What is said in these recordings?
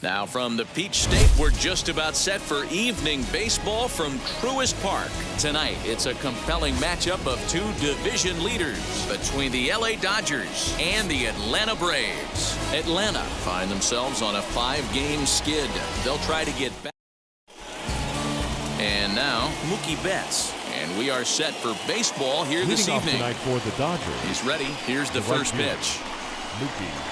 Now from the Peach State, we're just about set for evening baseball from Truist Park. Tonight, it's a compelling matchup of two division leaders between the LA Dodgers and the Atlanta Braves. Atlanta find themselves on a 5-game skid. They'll try to get back. And now, Mookie Betts. And we are set for baseball here this evening. Tonight for the Dodgers. He's ready. Here's the first pitch.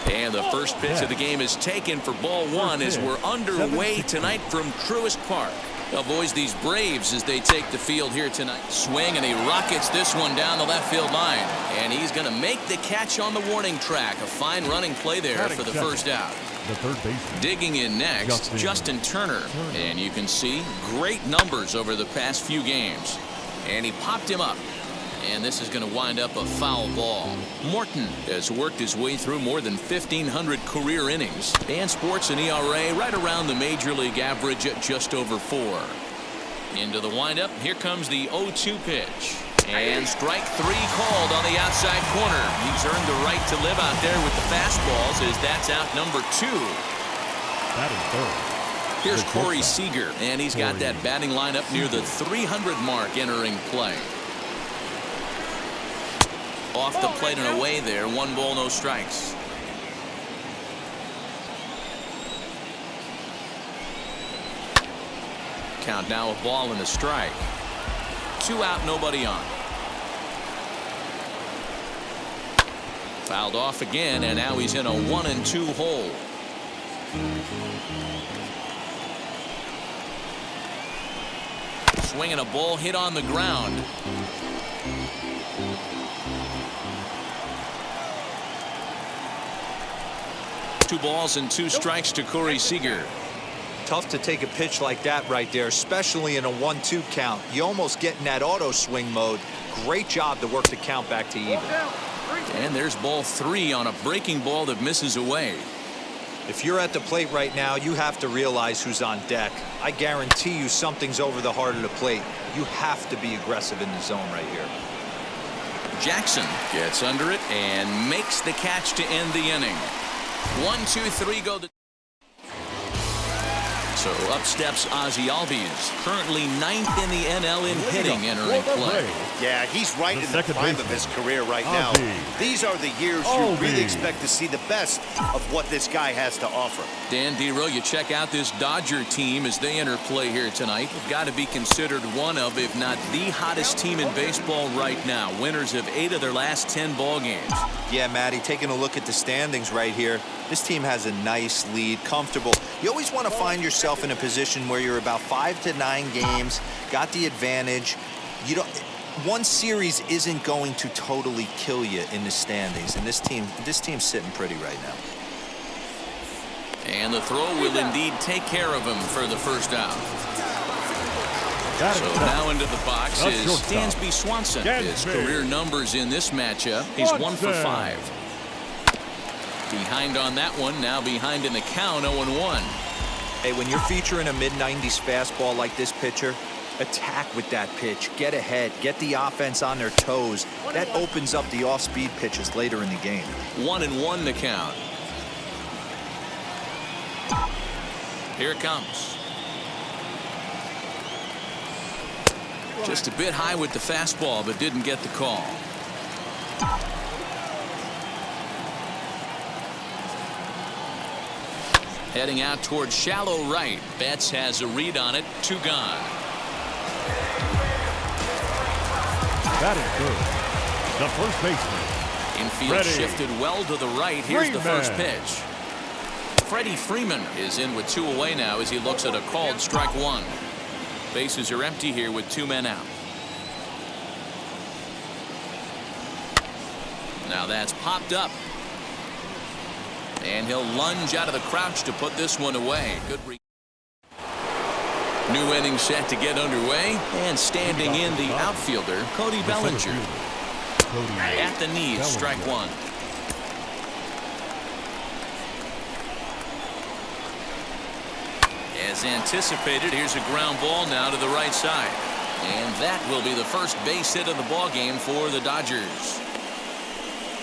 And the first pitch of the game is taken for ball one as we're underway tonight from Truist Park. Avoids these Braves as they take the field here tonight. Swing, and he rockets this one down the left field line. And he's going to make the catch on the warning track. A fine running play there for the first out. The third baseman. Digging in next, Justin Turner. And you can see great numbers over the past few games. And he popped him up. And this is going to wind up a foul ball. Morton has worked his way through more than 1,500 career innings and sports an ERA right around the major league average at just over 4. Into the windup. Here comes the 0-2 pitch. And strike 3 called on the outside corner. He's earned the right to live out there with the fastballs as that's out number 2. That is third. Here's Corey Seager, and he's got that batting lineup near the 300 mark entering play. Off the plate and away there. 1 ball, no strikes. Count now, a ball and a strike. 2 out, nobody on. Fouled off again, and now he's in a 1-2 hole. Swinging a ball hit on the ground. Two balls and 2 strikes to Corey Seager. Tough to take a pitch like that right there, especially in a 1-2 count. You almost get in that auto swing mode. Great job to work the count back to even. And there's ball 3 on a breaking ball that misses away. If you're at the plate right now, you have to realize who's on deck. I guarantee you something's over the heart of the plate. You have to be aggressive in the zone right here. Jackson gets under it and makes the catch to end the inning. 1, 2, 3 go. So up steps Ozzie Albies, currently 9th in the NL in hitting entering play. Yeah, he's right in the prime of his career right now. These are the years you really expect to see the best of what this guy has to offer. Dan Dero, you check out this Dodger team as they enter play here tonight. They've got to be considered one of, if not the hottest team in baseball right now. Winners of 8 of their last 10 ball games. Yeah, Matty, taking a look at the standings right here. This team has a nice lead, comfortable. You always want to find yourself in a position where you're about 5 to 9 games, got the advantage. You don't. One series isn't going to totally kill you in the standings, and this team's sitting pretty right now. And the throw will indeed take care of him for the first out. So now into the box is Dansby Swanson. His career numbers in this matchup, he's 1 for 5. Behind on that one, now behind in the count, 0-1. Hey, when you're featuring a mid-90s fastball like this pitcher, attack with that pitch. Get ahead. Get the offense on their toes. That opens up the off-speed pitches later in the game. 1-1 the count. Here it comes. Just a bit high with the fastball, but didn't get the call. Heading out towards shallow right. Betts has a read on it. 2 gone. That is good. The first baseman. Infield shifted well to the right. Here's the first pitch. Freddie Freeman is in with 2 away now as he looks at a called strike 1. Bases are empty here with 2 men out. Now that's popped up. And he'll lunge out of the crouch to put this one away. Good read. New inning set to get underway. And standing in the outfielder, Cody Bellinger. At the knees, strike 1. As anticipated, here's a ground ball now to the right side. And that will be the first base hit of the ball game for the Dodgers.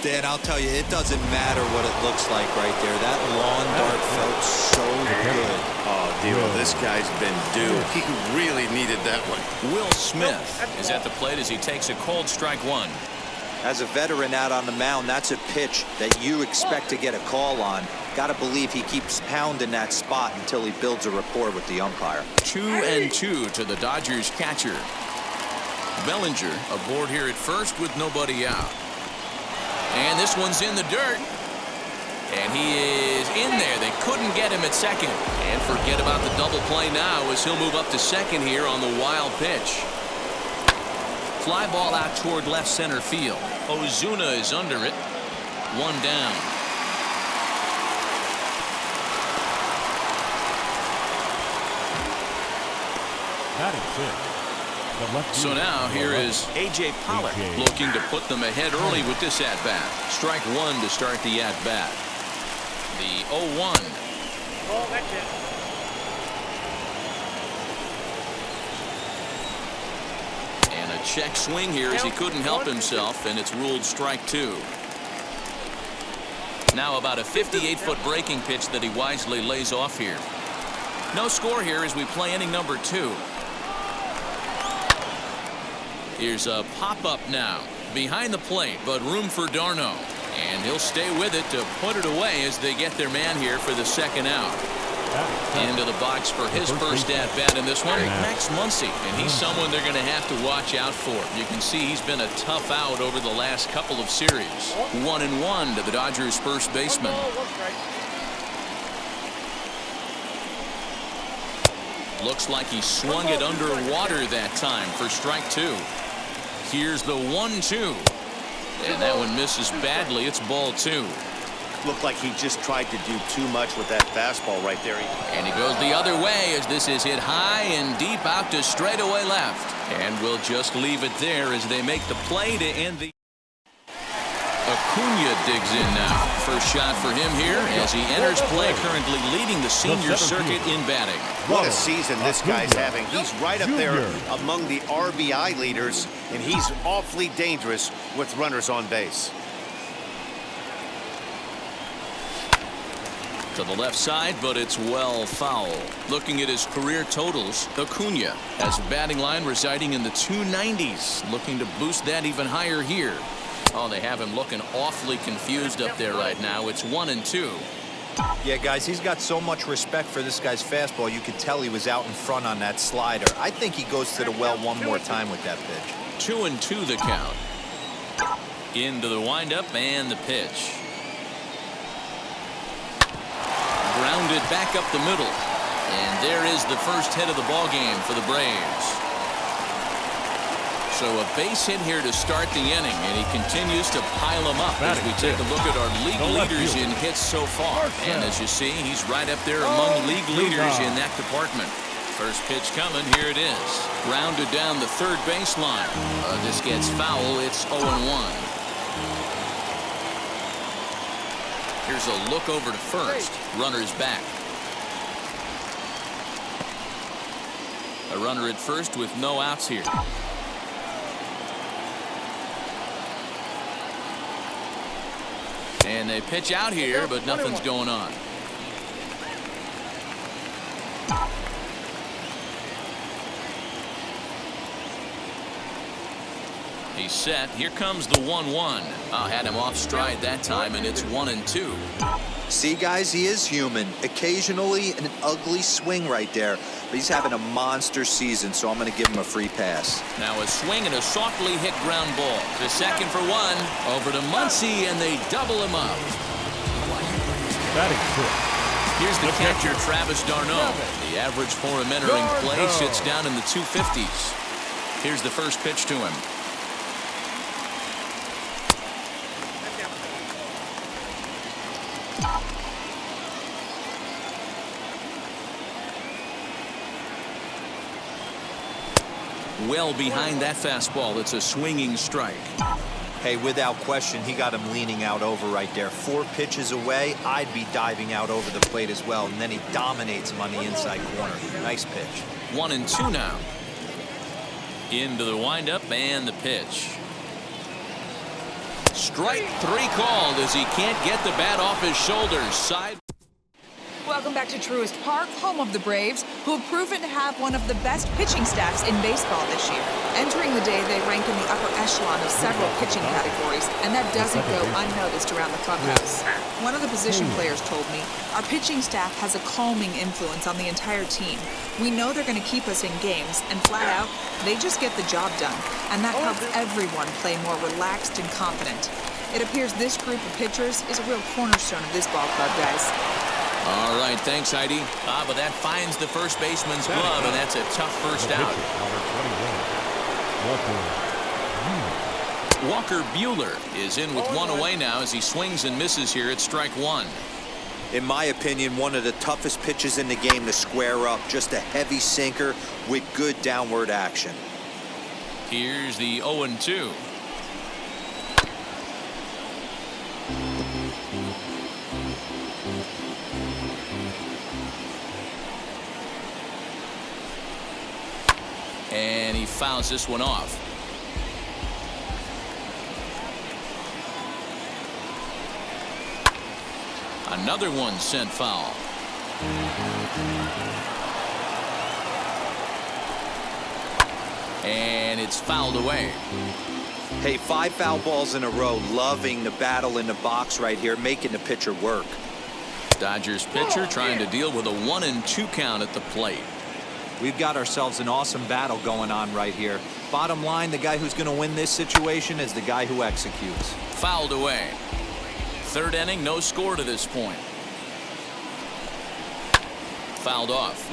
Dan, I'll tell you, it doesn't matter what it looks like right there. That lawn dart felt so good. Oh, Devo, this guy's been due. He really needed that one. Will Smith is at the plate as he takes a cold strike one. As a veteran out on the mound, that's a pitch that you expect to get a call on. Got to believe he keeps pounding that spot until he builds a rapport with the umpire. 2-2 to the Dodgers catcher. Bellinger aboard here at first with nobody out. And this one's in the dirt. And he is in there. They couldn't get him at second. And forget about the double play now as he'll move up to second here on the wild pitch. Fly ball out toward left center field. Ozuna is under it. One down. That is it. So now here is A.J. Pollock looking to put them ahead early with this at-bat. Strike one to start the at-bat. The 0-1. Oh, that's it. And a check swing here as he couldn't help himself, and it's ruled strike two. Now about a 58-foot breaking pitch that he wisely lays off here. No score here as we play inning number 2. Here's a pop-up now behind the plate, but room for d'Arnaud. And he'll stay with it to put it away as they get their man here for the second out. Into the box for his first at-bat in this one, Max Muncy. And he's someone they're going to have to watch out for. You can see he's been a tough out over the last couple of series. 1-1 to the Dodgers' first baseman. Looks like he swung it underwater that time for strike two. Here's the 1-2. And that one misses badly. It's ball two. Looked like he just tried to do too much with that fastball right there. And he goes the other way as this is hit high and deep out to straightaway left. And we'll just leave it there as they make the play to end the... Acuna digs in now. First shot for him here as he enters play, currently leading the senior circuit in batting. What a season this guy's having. He's right up there among the RBI leaders, and he's awfully dangerous with runners on base. To the left side, but it's well foul. Looking at his career totals, Acuna has a batting line residing in the 290s. Looking to boost that even higher here. Oh, they have him looking awfully confused up there right now. It's 1-2. Yeah, guys, he's got so much respect for this guy's fastball. You could tell he was out in front on that slider. I think he goes to the well one more time with that pitch. 2-2 the count. Into the windup and the pitch. Grounded back up the middle. And there is the first hit of the ball game for the Braves. So a base hit here to start the inning, and he continues to pile them up as we take a look at our league leaders in hits so far. And as you see, he's right up there among league leaders in that department. First pitch coming, here it is. Rounded down the third baseline. This gets foul, it's 0-1. Here's a look over to first. Runner's back. A runner at first with no outs here. And they pitch out here, but nothing's going on. He's set. Here comes the 1-1. Had him off stride that time, and it's 1-2. See, guys, he is human. Occasionally an ugly swing right there, but he's having a monster season, so I'm going to give him a free pass. Now a swing and a softly hit ground ball. To second for one. Over to Muncy, and they double him up. Here's the catcher, Travis d'Arnaud. The average for him entering play sits down in the 250s. Here's the first pitch to him. Well behind that fastball. It's a swinging strike. Hey, without question, he got him leaning out over right there. 4 pitches away, I'd be diving out over the plate as well, and then he dominates him on the inside corner. Nice pitch. 1-2 now. Into the windup and the pitch. Strike 3 called as he can't get the bat off his shoulders. Side. Welcome back to Truist Park, home of the Braves, who have proven to have one of the best pitching staffs in baseball this year. Entering the day, they rank in the upper echelon of several pitching categories, and that doesn't go unnoticed around the clubhouse. One of the position players told me, our pitching staff has a calming influence on the entire team. We know they're going to keep us in games, and flat out, they just get the job done, and that helps everyone play more relaxed and confident. It appears this group of pitchers is a real cornerstone of this ball club, guys. All right, thanks, Heidi. But that finds the first baseman's glove, and that's a tough first out. Walker Buehler is in with one away now as he swings and misses here at strike 1. In my opinion, one of the toughest pitches in the game to square up. Just a heavy sinker with good downward action. Here's the 0-2. And he fouls this one off. Another one sent foul. And it's fouled away. Hey, 5 foul balls in a row. Loving the battle in the box right here, making the pitcher work. Dodgers pitcher trying to deal with a 1-2 count at the plate. We've got ourselves an awesome battle going on right here. Bottom line, the guy who's going to win this situation is the guy who executes. Fouled away. Third inning, no score to this point. Fouled off.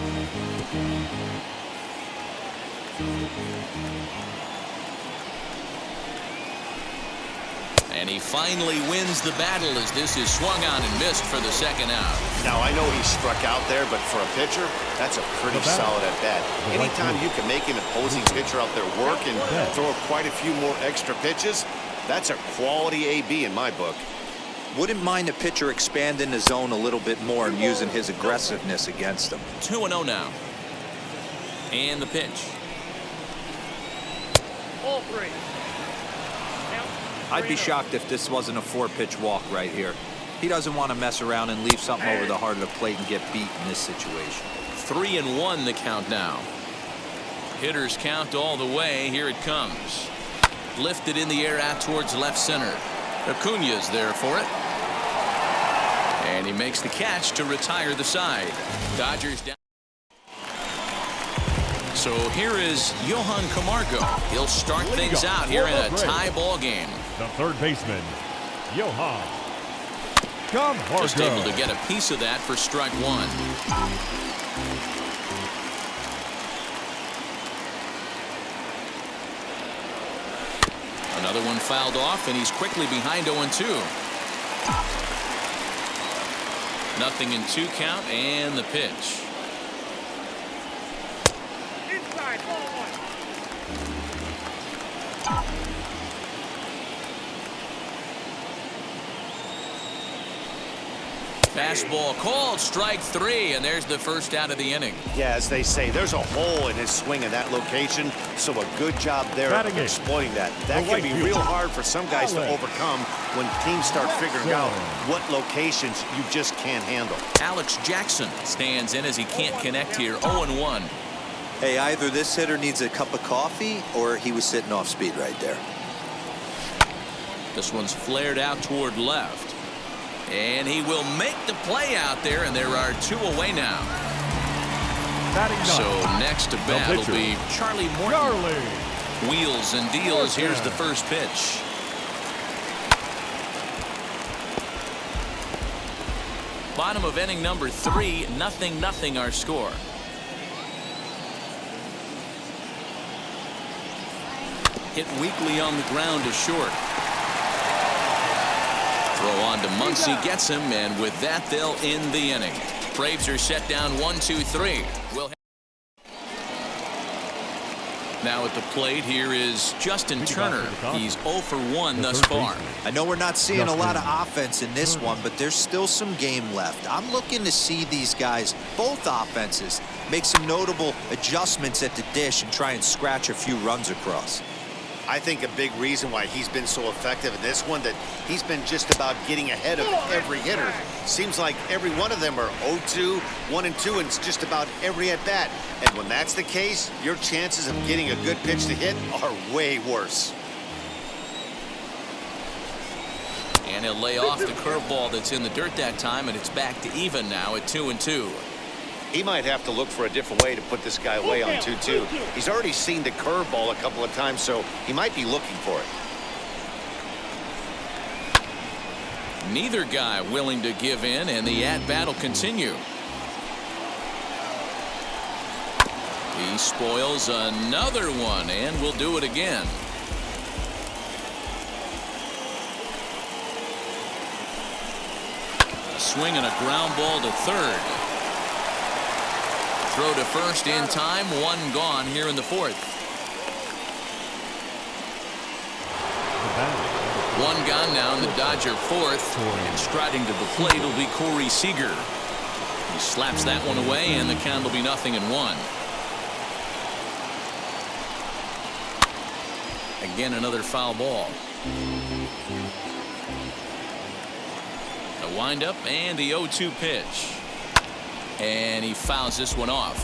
And he finally wins the battle as this is swung on and missed for the second out. Now, I know he struck out there, but for a pitcher, that's a pretty solid at bat. Anytime you can make an opposing pitcher out there work and throw quite a few more extra pitches, that's a quality AB in my book. Wouldn't mind the pitcher expanding the zone a little bit more and using his aggressiveness against him. 2-0 now. And the pitch. All 3. I'd be shocked if this wasn't a 4-pitch walk right here. He doesn't want to mess around and leave something over the heart of the plate and get beat in this situation. 3-1 the count now. Hitters count all the way. Here it comes. Lifted in the air out towards left center. Acuna's there for it. And he makes the catch to retire the side. Dodgers down. So here is Johan Camargo. He'll start things out here in a tie ball game. The third baseman, Johan Camargo. Just able to get a piece of that for strike 1. Another one fouled off, and he's quickly behind 0-2. Nothing in 2 count, and the pitch. Inside, ball 1. Fastball called, strike 3, and there's the first out of the inning. Yeah, as they say, there's a hole in his swing in that location, so a good job there of exploiting that. That can be real hard for some guys to overcome when teams start figuring out what locations you just can't handle. Alex Jackson stands in as he can't connect here. 0-1. Hey, either this hitter needs a cup of coffee or he was sitting off speed right there. This one's flared out toward left. And he will make the play out there, and there are 2 away now. So next to bat will be Charlie Morton. Wheels and deals. Here's the first pitch. Bottom of inning number 3, 0-0 our score. Hit weakly on the ground to short. Throw on to Muncy, gets him, and with that, they'll end the inning. Braves are set down 1-2-3. Now at the plate, here is Justin Turner. He's 0 for 1 thus far. I know we're not seeing a lot of offense in this one, but there's still some game left. I'm looking to see these guys, both offenses, make some notable adjustments at the dish and try and scratch a few runs across. I think a big reason why he's been so effective in this one, that he's been just about getting ahead of every hitter. Seems like every one of them are 0-2, 1-2, and it's just about every at-bat. And when that's the case, your chances of getting a good pitch to hit are way worse. And he'll lay off the curveball that's in the dirt that time, and it's back to even now at 2-2. He might have to look for a different way to put this guy away on 2-2. He's already seen the curveball a couple of times, so he might be looking for it. Neither guy willing to give in, and the at-bat will continue. He spoils another one, and will do it again. A swing and a ground ball to third. Throw to first in time, one gone here in the fourth. One gone now in the Dodger fourth, and striding to the plate will be Corey Seager. He slaps that one away, and the count will be 0-1. Again, another foul ball. The windup and the 0-2 pitch. And he fouls this one off.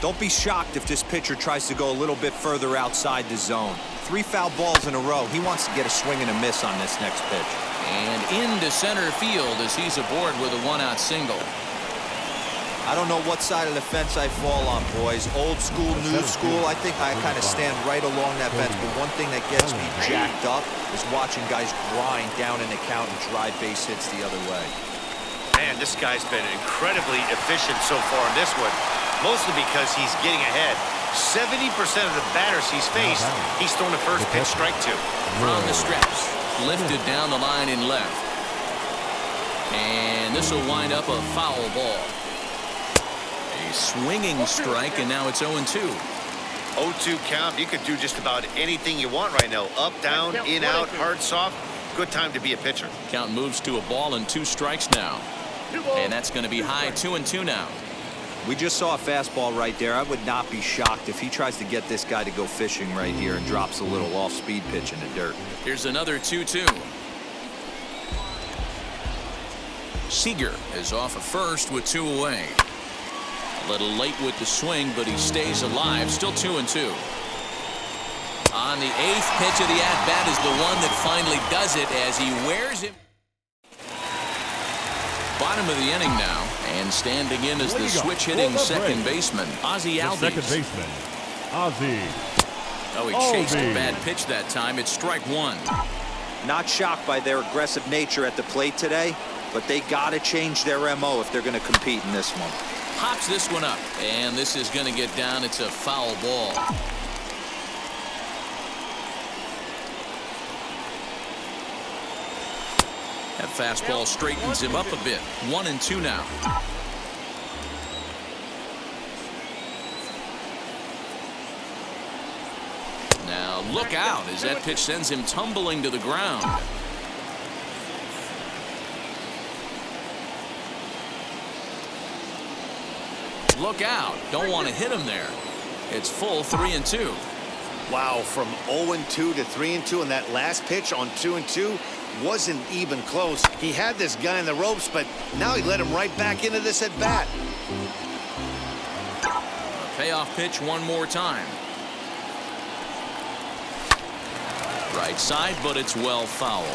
Don't be shocked if this pitcher tries to go a little bit further outside the zone. 3 foul balls in a row. He wants to get a swing and a miss on this next pitch. And into center field as he's aboard with a 1-out single. I don't know what side of the fence I fall on, boys. Old school, new school. I think I kind of stand right along that fence. But one thing that gets me jacked up is watching guys grind down in the count and drive base hits the other way. Man, this guy's been incredibly efficient so far in this one, mostly because he's getting ahead. 70% of the batters he's faced, he's thrown a first pitch strike to. From the stretch, lifted down the line in left. And this will wind up a foul ball. A swinging strike, and now it's 0-2. 0-2 count. You could do just about anything you want right now. Up, down, in, out, hard, soft. Good time to be a pitcher. Count moves to a ball and 2 strikes now. And that's going to be high 2-2 now. We just saw a fastball right there. I would not be shocked if he tries to get this guy to go fishing right here and drops a little off-speed pitch in the dirt. Here's another 2-2. Seager is off at first with 2 away. A little late with the swing, but he stays alive. Still 2-2. On the 8th pitch of the at-bat is the one that finally does it as he wears him. Bottom of the inning now, and standing in is the switch-hitting second baseman, Ozzie Albies. Second baseman, Ozzie. Oh, he chased a bad pitch that time. It's strike 1. Not shocked by their aggressive nature at the plate today, but they got to change their MO if they're going to compete in this one. Pops this one up, and this is going to get down. It's a foul ball. That fastball straightens him up a bit. 1-2 now. Now look out as that pitch sends him tumbling to the ground. Look out. Don't want to hit him there. It's full 3-2. Wow, from 0-2 to 3-2, and that last pitch on 2-2 wasn't even close. He had this guy in the ropes, but now he let him right back into this at bat. A payoff pitch one more time. Right side, but it's well foul.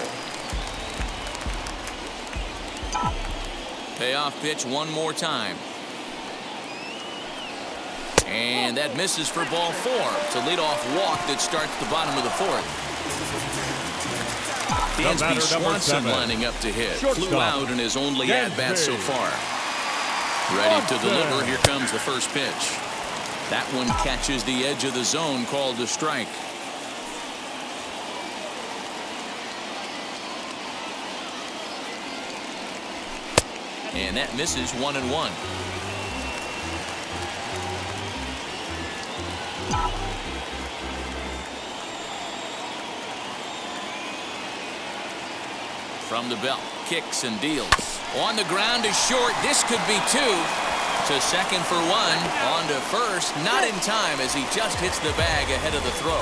Payoff pitch one more time. And that misses for ball 4. It's a leadoff walk that starts the bottom of the 4th. Dansby Swanson lining up to hit. Flew out in his only at-bat so far. Ready to deliver. Here comes the first pitch. That one catches the edge of the zone, called a strike. And that misses 1-1. From the belt, kicks and deals. On the ground is short. This could be 2. To second for 1. On to first. Not in time as he just hits the bag ahead of the throw.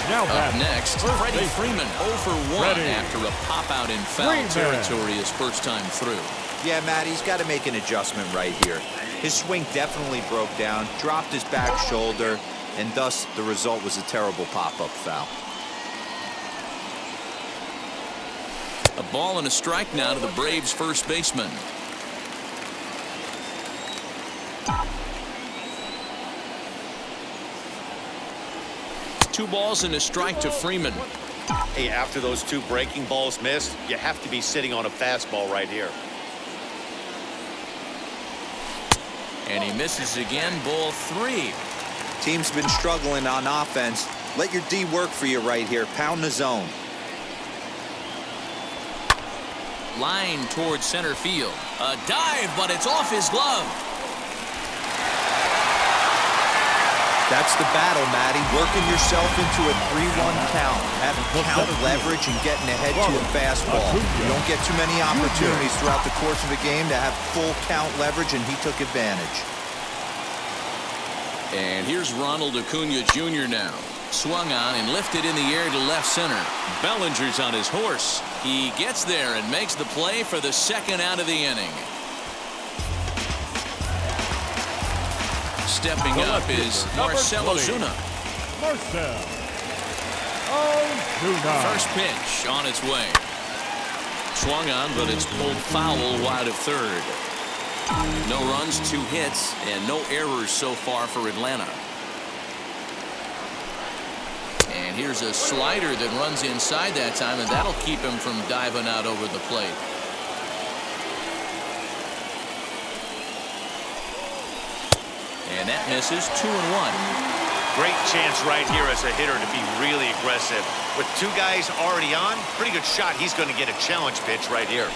Now Up batting, next, first Freddie baseman. Freeman 0 for 1 Freddie. after a pop-out in foul Freeman. territory his first time through. Yeah, Matt, he's got to make an adjustment right here. His swing definitely broke down, dropped his back shoulder, and thus the result was a terrible pop-up foul. A ball and a strike now to the Braves' first baseman. Two balls and a strike to Freeman. Hey, after those two breaking balls missed, you have to be sitting on a fastball right here. And he misses again, ball 3. Team's been struggling on offense. Let your D work for you right here. Pound the zone. Line towards center field. A dive, but it's off his glove. That's the battle, Matty. Working yourself into a 3-1 count. Having count leverage and getting ahead to a fastball. You don't get too many opportunities throughout the course of a game to have full count leverage, and he took advantage. And here's Ronald Acuna Jr. now. Swung on and lifted in the air to left center. Bellinger's on his horse. He gets there and makes the play for the second out of the inning. Stepping up is Marcell Ozuna. Marcell Ozuna. First pitch on its way. Swung on, but it's pulled foul wide of third. No runs, 2 hits, and no errors so far for Atlanta. And here's a slider that runs inside that time, and that'll keep him from diving out over the plate. And that misses. 2-1. Great chance right here as a hitter to be really aggressive. With 2 guys already on, pretty good shot. He's going to get a challenge pitch right here.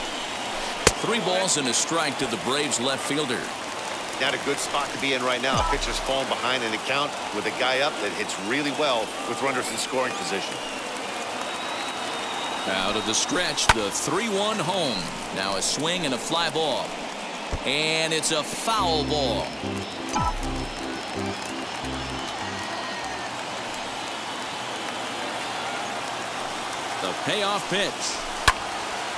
3 balls and a strike to the Braves left fielder. Not a good spot to be in right now. Pitcher's falling behind in the count with a guy up that hits really well with runners in scoring position. Out of the stretch, the 3-1 home. Now a swing and a fly ball. And it's a foul ball. The payoff pitch.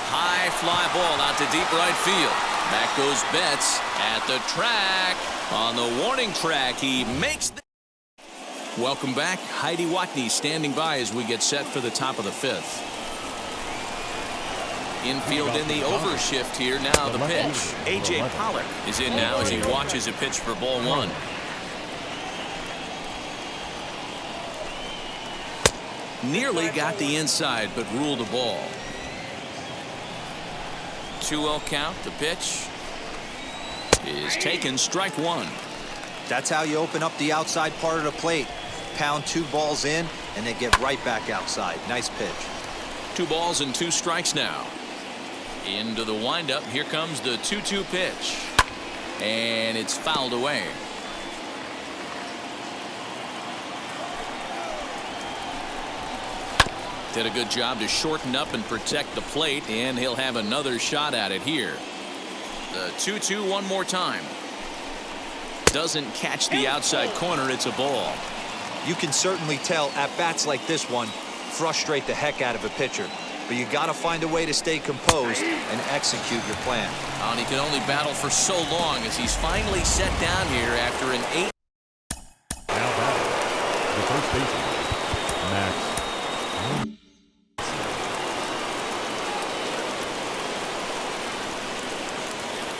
High fly ball out to deep right field. Back goes Betts at the track. On the warning track, he makes the... Welcome back. Heidi Watney standing by as we get set for the top of the 5th. Infield in the overshift here. Now the pitch. A.J. Pollock is in now as he watches a pitch for ball 1. Nearly got the inside, but ruled the ball. 2-0 count. The pitch is taken. Strike 1. That's how you open up the outside part of the plate. Pound 2 balls in, and they get right back outside. Nice pitch. 2 balls and 2 strikes now. Into the windup. Here comes the 2-2 pitch. And it's fouled away. Did a good job to shorten up and protect the plate, and he'll have another shot at it here. The 2-2 one more time. Doesn't catch the outside corner. It's a ball. You can certainly tell at bats like this one frustrate the heck out of a pitcher. But you got to find a way to stay composed and execute your plan. And he can only battle for so long as he's finally set down here after an 8. Now batting, the first baseman, Max.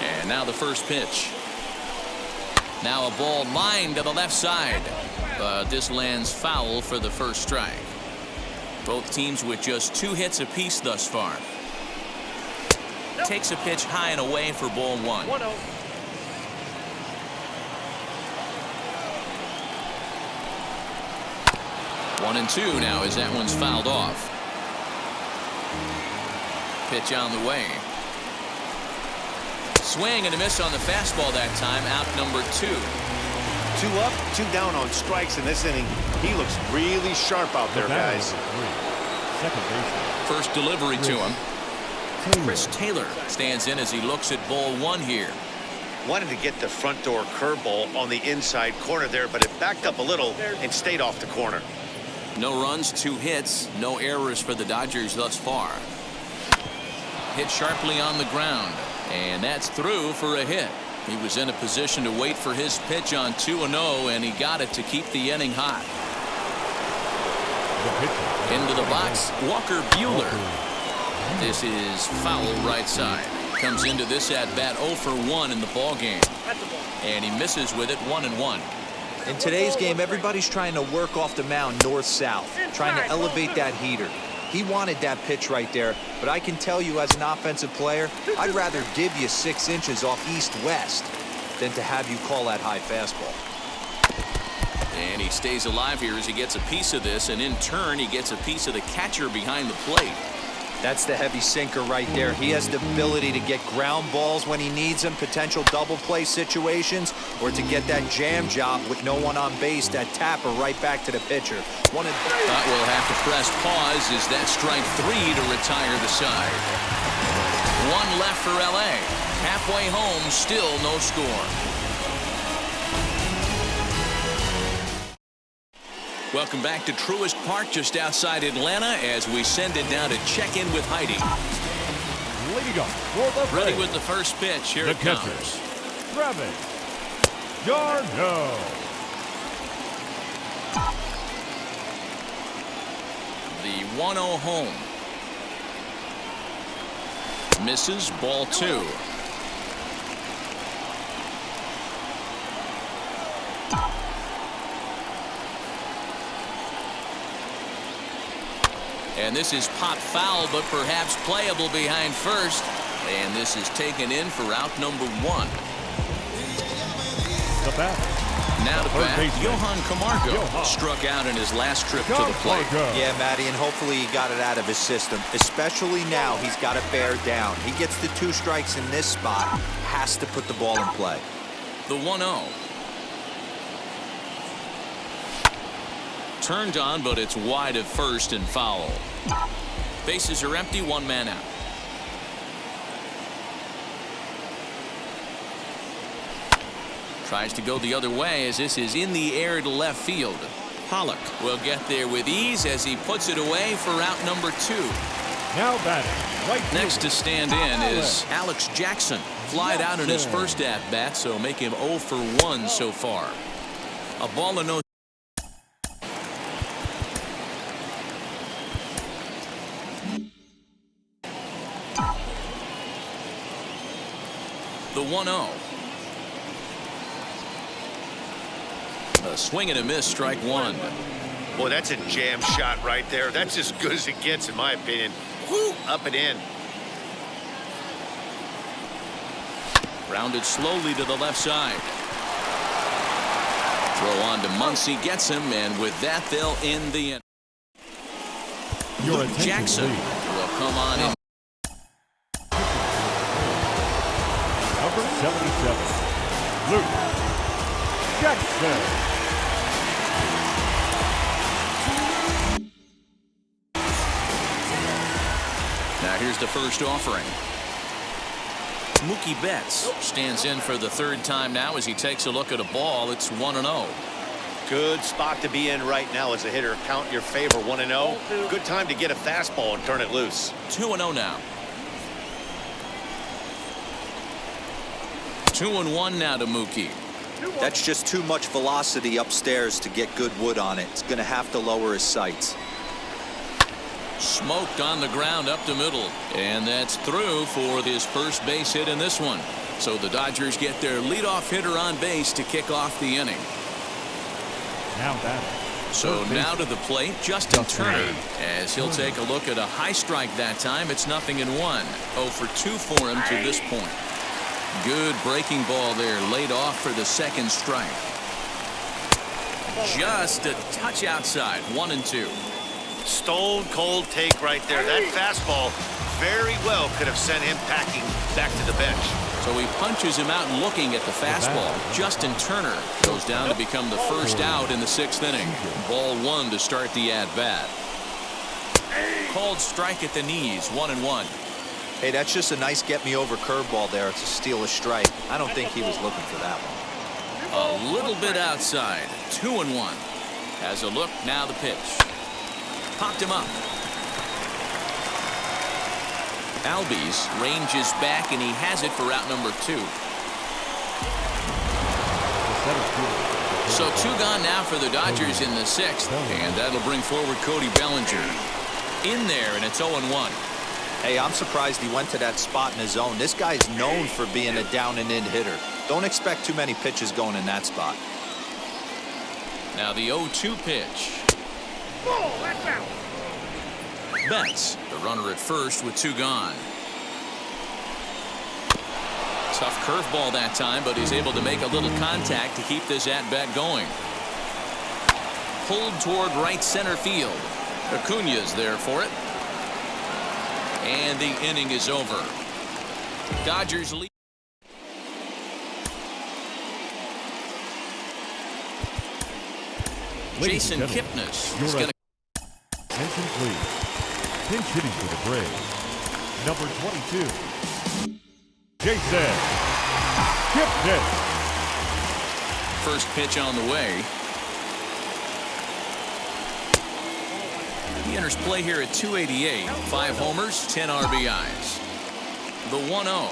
And now the first pitch. Now a ball lined to the left side. But this lands foul for the first strike. Both teams with just 2 hits apiece thus far. Takes a pitch high and away for ball 1. 1-0. One and 2 now as that one's fouled off. Pitch on the way. Swing and a miss on the fastball that time. Out number 2. 2 up, 2 down on strikes in this inning. He looks really sharp out there, guys. Second baseman. First delivery to him. Chris Taylor stands in as he looks at ball 1 here. Wanted to get the front door curveball on the inside corner there, but it backed up a little and stayed off the corner. No runs, 2 hits, no errors for the Dodgers thus far. Hit sharply on the ground, and that's through for a hit. He was in a position to wait for his pitch on 2-0, and he got it to keep the inning hot. Into the box, Walker Buehler. This is foul right side. Comes into this at bat 0 for 1 in the ball game, and he misses with it 1-1. In today's game, everybody's trying to work off the mound north-south, trying to elevate that heater. He wanted that pitch right there, but I can tell you as an offensive player, I'd rather give you 6 inches off east-west than to have you call that high fastball. And he stays alive here as he gets a piece of this, and in turn, he gets a piece of the catcher behind the plate. That's the heavy sinker right there. He has the ability to get ground balls when he needs them, potential double play situations, or to get that jam job with no one on base, that tapper right back to the pitcher. We'll have to press pause as that strike 3 to retire the side. 1 left for LA. Halfway home, still no score. Welcome back to Truist Park, just outside Atlanta, as we send it down to check in with Heidi. Leading up for the Ready with the first pitch. Here it comes. Travis Yarno. The 1-0 home. Misses, ball 2. And this is pop foul, but perhaps playable behind first. And this is taken in for out number 1. The batter. Now to bat, Johan Camargo struck out in his last trip to the plate. Yeah, Matty, and hopefully he got it out of his system. Especially now, he's got to bear down. He gets the 2 strikes in this spot, has to put the ball in play. The 1-0. Turned on, but it's wide at first and foul. Bases are empty, 1 man out. Tries to go the other way as this is in the air to left field. Pollock will get there with ease as he puts it away for out number 2. Now batting right next to stand in is Alex Jackson. Flied out in his first at-bat, so make him 0 for 1 so far. A ball and no. The 1-0. A swing and a miss, strike 1. Boy, that's a jam shot right there. That's as good as it gets, in my opinion. Woo, up and in. Rounded slowly to the left side. Throw on to Muncy, gets him, and with that, they'll end the inning. Luke Jackson will come on in. Number 77, Luke Jackson. Now here's the first offering. Mookie Betts stands in for the 3rd time now as he takes a look at a ball. It's 1-0. Good spot to be in right now as a hitter. Count your favor, 1-0. Good time to get a fastball and turn it loose. 2-0 now. 2-1 now to Mookie. That's just too much velocity upstairs to get good wood on it. It's going to have to lower his sights. Smoked on the ground up the middle, and that's through for his first base hit in this one. So the Dodgers get their leadoff hitter on base to kick off the inning. Now batting. So now to the plate, Justin Turner, as he'll take a look at a high strike that time. It's 0-1. 0 for 2 for him to this point. Good breaking ball there, laid off for the 2nd strike. Just a touch outside, 1-2. Stone cold take right there. That fastball very well could have sent him packing back to the bench. So he punches him out looking at the fastball. Justin Turner goes down to become the first out in the 6th inning. Ball 1 to start the at-bat. Called strike at the knees, 1-1. Hey, that's just a nice get-me-over curveball there. It's a steal a strike. I don't think he was looking for that one. A little bit outside, 2-1. Has a look, now the pitch. popped him up. Albies ranges back, and he has it for out number 2. So 2 gone now for the Dodgers in the 6th, and that'll bring forward Cody Bellinger. In there, and it's 0-1. Hey, I'm surprised he went to that spot in his zone. This guy's known for being a down-and-in hitter. Don't expect too many pitches going in that spot. Now the 0-2 pitch. Ball, that's out. Betts, the runner at first with 2 gone. Tough curveball that time, but he's able to make a little contact to keep this at-bat going. Pulled toward right center field. Acuña's there for it. And the inning is over. Dodgers lead. Jason Kipnis is going to. Attention, please. Pinch hitting for the Braves. Number 22. Jason Kipnis. First pitch on the way. He enters play here at 288. 5 homers, 10 RBIs. The 1-0.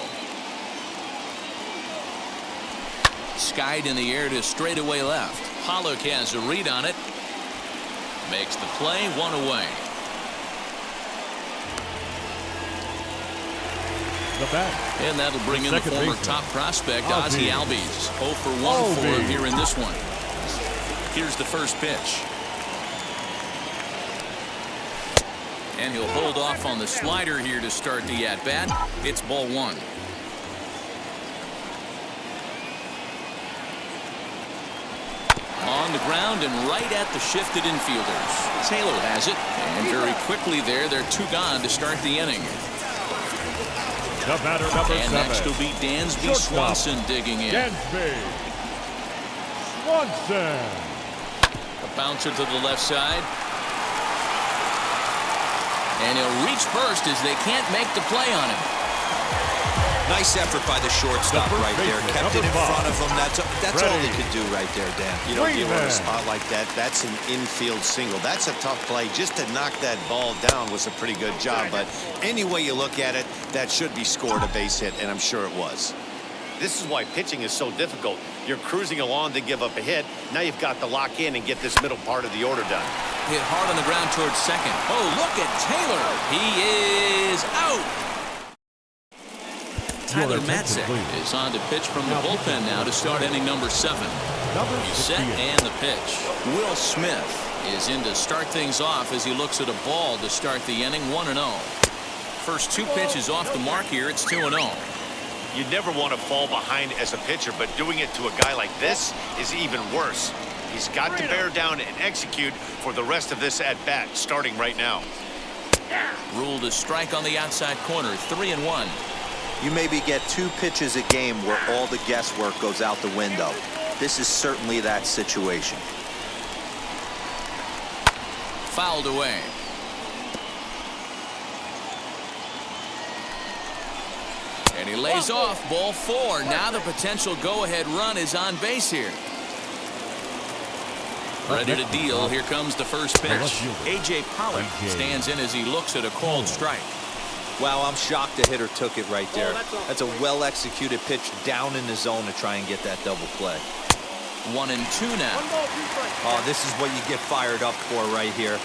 Skied in the air to straightaway left. Pollock has a read on it. Makes the play, 1 away. The bat. And that'll bring in the former top prospect, Ozzie Albies. 0 for 1 for him here in this one. Here's the first pitch. And he'll hold off on the slider here to start the at-bat. It's ball 1. On the ground and right at the shifted infielders. Taylor has it, and very quickly there, they're 2 gone to start the inning. The batter, number 7. And next will be Dansby Swanson digging in. Dansby Swanson. A bouncer to the left side. And he'll reach first as they can't make the play on him. Nice effort by the shortstop right there. Kept it in front of him. That's all he could do right there, Dan. You know, dealing with a spot like that, that's an infield single. That's a tough play. Just to knock that ball down was a pretty good job. But any way you look at it, that should be scored a base hit, and I'm sure it was. This is why pitching is so difficult. You're cruising along to give up a hit. Now you've got to lock in and get this middle part of the order done. Hit hard on the ground towards second. Oh, look at Taylor. He is out. Tyler Matzek is on to pitch from the bullpen now to start inning number 7. He's set and the pitch. Will Smith is in to start things off as he looks at a ball to start the inning. 1-0. First 2 pitches off the mark here. It's 2-0. You never want to fall behind as a pitcher, but doing it to a guy like this is even worse. He's got to bear down and execute for the rest of this at-bat, starting right now. Ruled a strike on the outside corner. 3-1. You maybe get 2 pitches a game where all the guesswork goes out the window. This is certainly that situation. Fouled away. And he lays off. Ball 4. Now the potential go-ahead run is on base here. Ready to deal. Here comes the first pitch. A.J. Pollock stands in as he looks at a called strike. Wow, I'm shocked the hitter took it right there. That's a well-executed pitch down in the zone to try and get that double play. 1-2 now. Oh, this is what you get fired up for right here.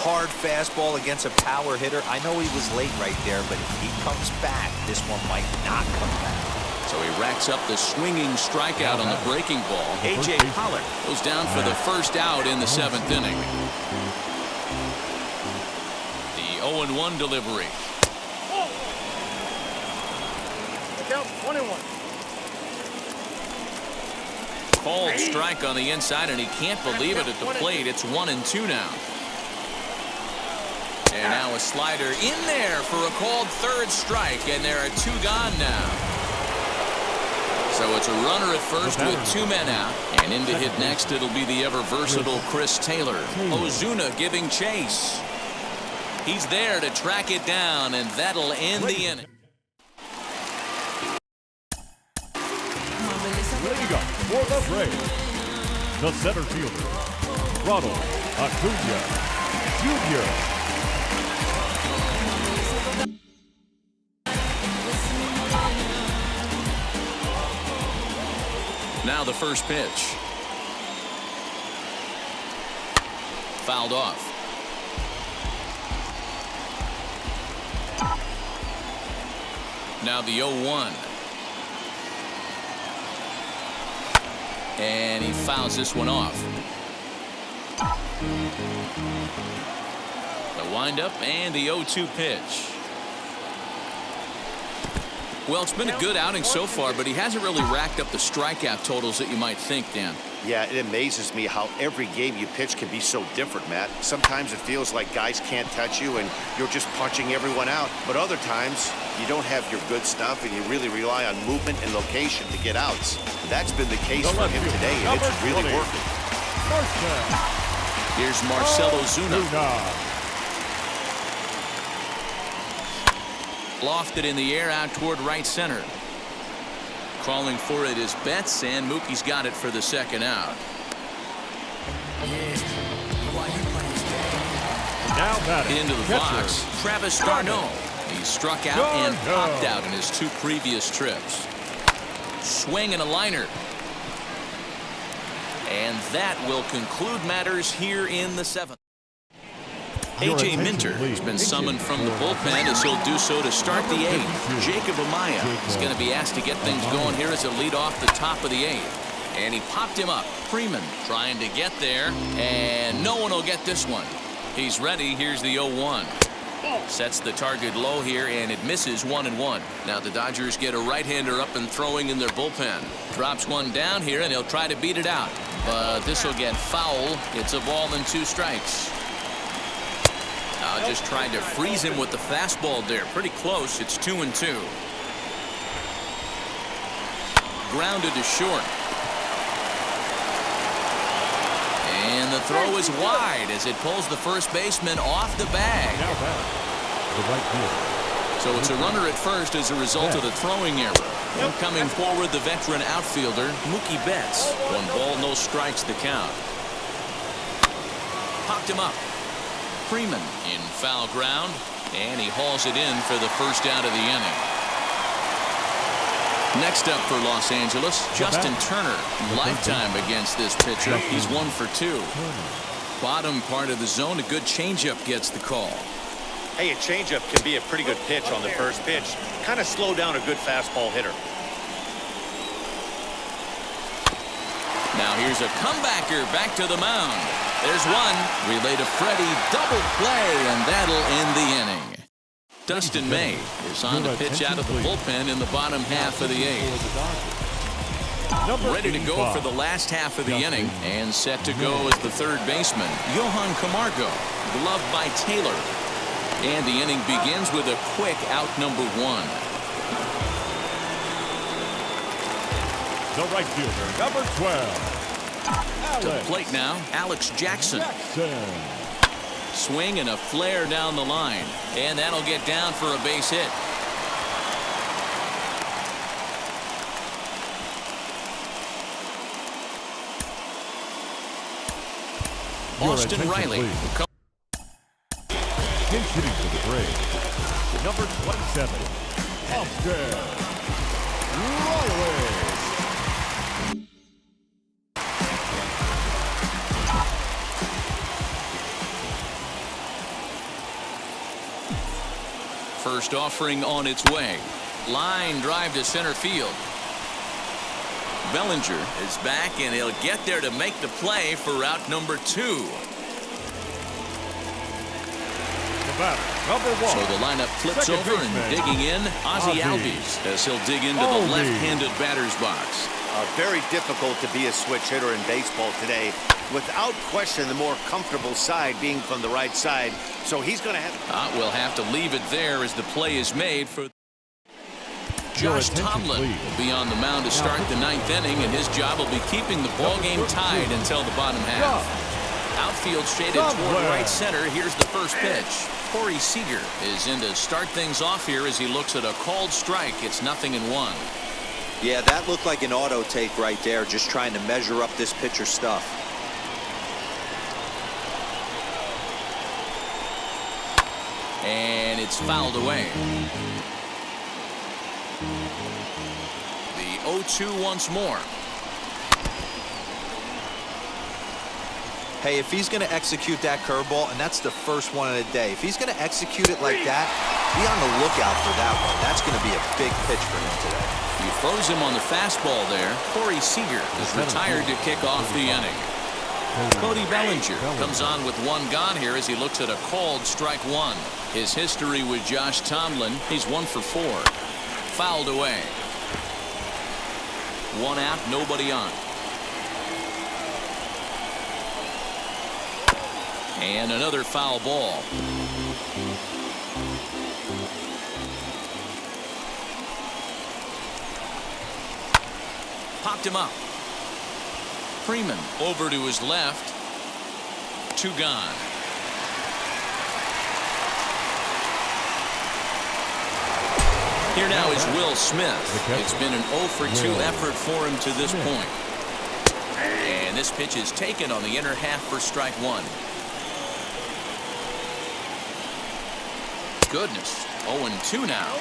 Hard fastball against a power hitter. I know he was late right there, but if he comes back, this one might not come back. So he racks up the swinging strikeout on the breaking ball. A.J. Pollock goes down for the first out in the 7th inning. The 0-1 delivery. Count 21. Called strike on the inside, and he can't believe it at the plate. It's 1-2 now. And now a slider in there for a called 3rd strike, and there are 2 gone now. So it's a runner at first with 2 men out, and in to hit next it'll be the ever-versatile Chris Taylor. Ozuna giving chase. He's there to track it down, and that'll end the inning. Leading up for the Braves, the center fielder, Ronald Acuña Jr. Now the first pitch. Fouled off. Now the 0-1. And he fouls this one off. The windup and the 0-2 pitch. Well, it's been a good outing so far, but he hasn't really racked up the strikeout totals that you might think, Dan. Yeah, it amazes me how every game you pitch can be so different, Matt. Sometimes it feels like guys can't touch you and you're just punching everyone out. But other times, you don't have your good stuff and you really rely on movement and location to get outs. That's been the case for him today, and it's really working. Here's Marcelo Zuna. Lofted in the air out toward right center. Calling for it is Betts, and Mookie's got it for the second out. Now into the box, Travis d'Arnaud. He struck out and popped out in his two previous trips. Swing and a liner. And that will conclude matters here in the seventh. A.J. Minter has been summoned from the bullpen as he'll do so to start the eighth. Jacob Amaya is going to be asked to get things going here as a lead off the top of the eighth. And he popped him up. Freeman trying to get there, and no one will get this one. He's ready. Here's the 0-1. Sets the target low here, and it misses 1-1. Now the Dodgers get a right-hander up and throwing in their bullpen. Drops one down here, and he'll try to beat it out. But this will get foul. It's a ball and 2 strikes. Just tried to freeze him with the fastball there. Pretty close. It's 2-2. Grounded to short. And the throw is wide as it pulls the first baseman off the bag. So it's a runner at first as a result of the throwing error. And coming forward, the veteran outfielder, Mookie Betts. 1 ball, no strikes the count. Popped him up. Freeman in foul ground, and he hauls it in for the first out of the inning. Next up for Los Angeles, Justin Turner. Lifetime against this pitcher. He's 1 for 2. Bottom part of the zone, a good changeup gets the call. Hey, a changeup can be a pretty good pitch on the first pitch. Kind of slow down a good fastball hitter. Now here's a comebacker back to the mound. There's one. Relay to Freddie. Double play, and that'll end the inning. Dustin May is on to pitch out of the bullpen in the bottom half of the 8th. Ready to go for the last half of the inning, and set to go as the third baseman, Johan Camargo, gloved by Taylor. And the inning begins with a quick out number 1. The right fielder, number 12. To the plate now, Alex Jackson. Swing and a flare down the line. And that'll get down for a base hit. Austin Riley. Pinch hitting for the Braves. Number 27. Austin Riley. First offering on its way. Line drive to center field. Bellinger is back, and he'll get there to make the play for route number 2. The batter, number 1. So the lineup flips Second over baseman, and digging in, Ozzie Albies, as he'll dig into the left-handed batter's box. Very difficult to be a switch hitter in baseball today. Without question, the more comfortable side being from the right side. So he's going to have... We'll have to leave it there as the play is made for... Josh Tomlin will be on the mound to start the 9th inning, and his job will be keeping the ball game tied until the bottom half. Outfield shaded toward right center. Here's the first pitch. Corey Seager is in to start things off here as he looks at a called strike. It's 0-1. Yeah, that looked like an auto take right there, just trying to measure up this pitcher stuff. And it's fouled away. The 0-2 once more. Hey, if he's going to execute that curveball, and that's the first one of the day, if he's going to execute it like that, be on the lookout for that one. That's going to be a big pitch for him today. He froze him on the fastball there. Corey Seager is retired to kick off the inning. Cody Bellinger comes on with one gone here as he looks at a called strike one. His history with Josh Tomlin, he's 1 for 4. Fouled away. One out, nobody on. And another foul ball. Popped him up. Freeman over to his left. 2 gone. Here now is Will Smith. It's been an 0 for 2 effort for him to this point. And this pitch is taken on the inner half for strike one. Goodness, 0-2 now.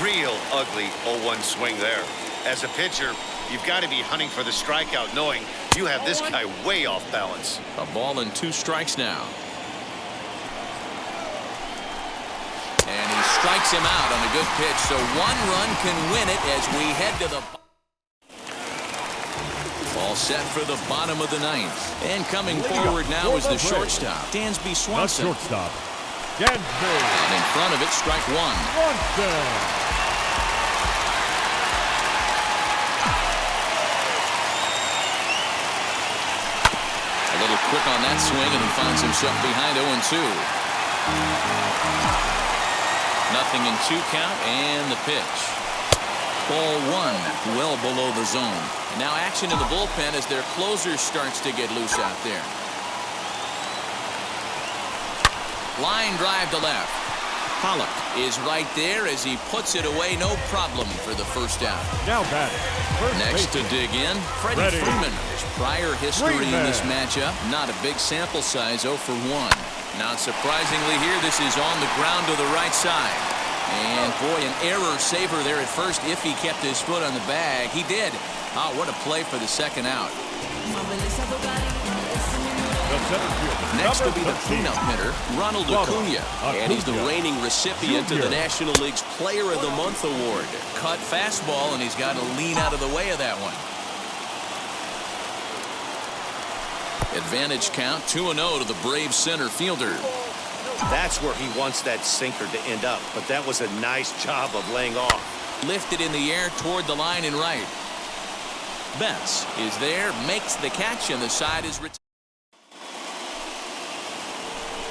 Real ugly 0-1 swing there. As a pitcher, you've got to be hunting for the strikeout, knowing you have this guy way off balance. A ball and 2 strikes now. And he strikes him out on a good pitch, so 1 run can win it as we head to the... All set for the bottom of the 9th. And coming forward now is the shortstop, Dansby Swanson. The shortstop, Dansby. And in front of it, strike 1. Swanson. A little quick on that swing, and he finds himself behind 0-2. Nothing in 2 count, and the pitch. Ball 1, well below the zone. And now action in the bullpen as their closer starts to get loose out there. Line drive to left. Pollock is right there as he puts it away, no problem for the first out. Now batting. Next to dig in, Freddie Freeman. His prior history in this matchup, not a big sample size, 0 for 1. Not surprisingly here, this is on the ground to the right side. And boy, an error saver there at first if he kept his foot on the bag. He did. Oh, what a play for the second out. Next will be the cleanup hitter, Ronald Acuna. And he's the reigning recipient of the National League's Player of the Month award. Cut fastball, and he's got to lean out of the way of that one. Advantage count, 2-0 to the Braves center fielder. That's where he wants that sinker to end up, but that was a nice job of laying off. Lifted in the air toward the line and right. Betts is there, makes the catch, and the side is retired.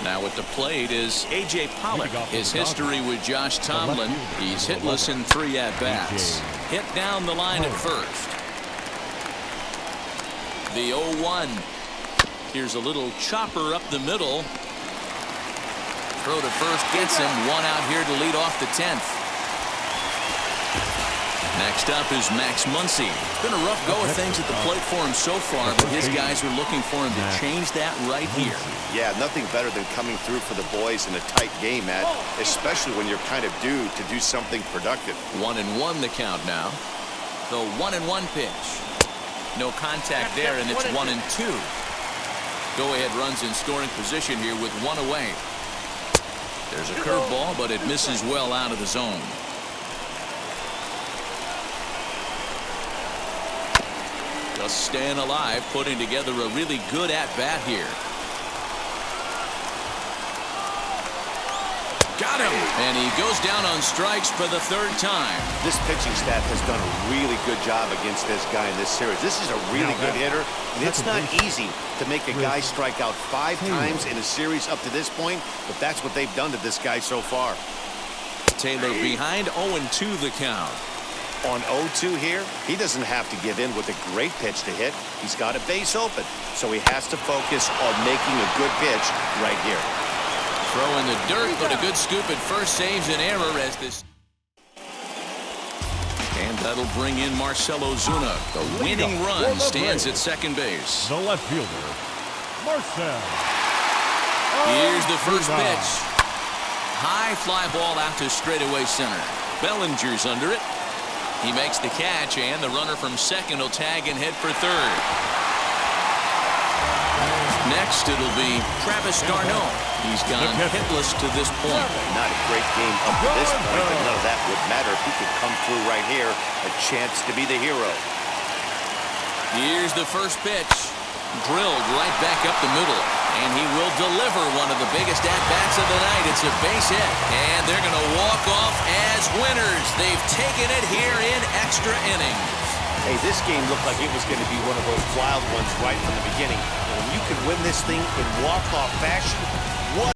Now at the plate is A.J. Pollock. His history with Josh Tomlin, he's hitless in 3 at-bats. Hit down the line at first. The 0-1. Here's a little chopper up the middle. Throw to first gets him. 1 out here to lead off the 10th. Next up is Max Muncy. It's been a rough go of things at the plate for him so far, but his guys are looking for him to change that right here. Yeah, nothing better than coming through for the boys in a tight game, Matt, especially when you're kind of due to do something productive. 1-1 the count now. The 1-1 pitch. No contact there, and it's 1-2. Go-ahead runs in scoring position here with 1 away. There's a curveball, but it misses well out of the zone. Just staying alive, putting together a really good at-bat here. Got him! And he goes down on strikes for the 3rd time. This pitching staff has done a really good job against this guy in this series. This is a really good hitter, and it's not easy to make a guy strike out 5 times in a series up to this point, but that's what they've done to this guy so far. Taylor behind, 0-2 the count. On 0-2 here, he doesn't have to give in with a great pitch to hit. He's got a base open, so he has to focus on making a good pitch right here. Throw in the dirt, but a good scoop at first saves an error as this. And that'll bring in Marcell Ozuna. The winning run stands at second base. The left fielder, Marcell. Here's the first pitch. high fly ball out to straightaway center. Bellinger's under it. He makes the catch, and the runner from second will tag and head for third. Next, it'll be Travis d'Arnaud. He's gone hitless to this point. Not a great game up to this point, but none of that would matter if he could come through right here. A chance to be the hero. Here's the first pitch. Drilled right back up the middle. And he will deliver one of the biggest at-bats of the night. It's a base hit. And they're going to walk off as winners. They've taken it here in extra innings. Hey, this game looked like it was going to be one of those wild ones right from the beginning. And when you can win this thing in walk-off fashion, what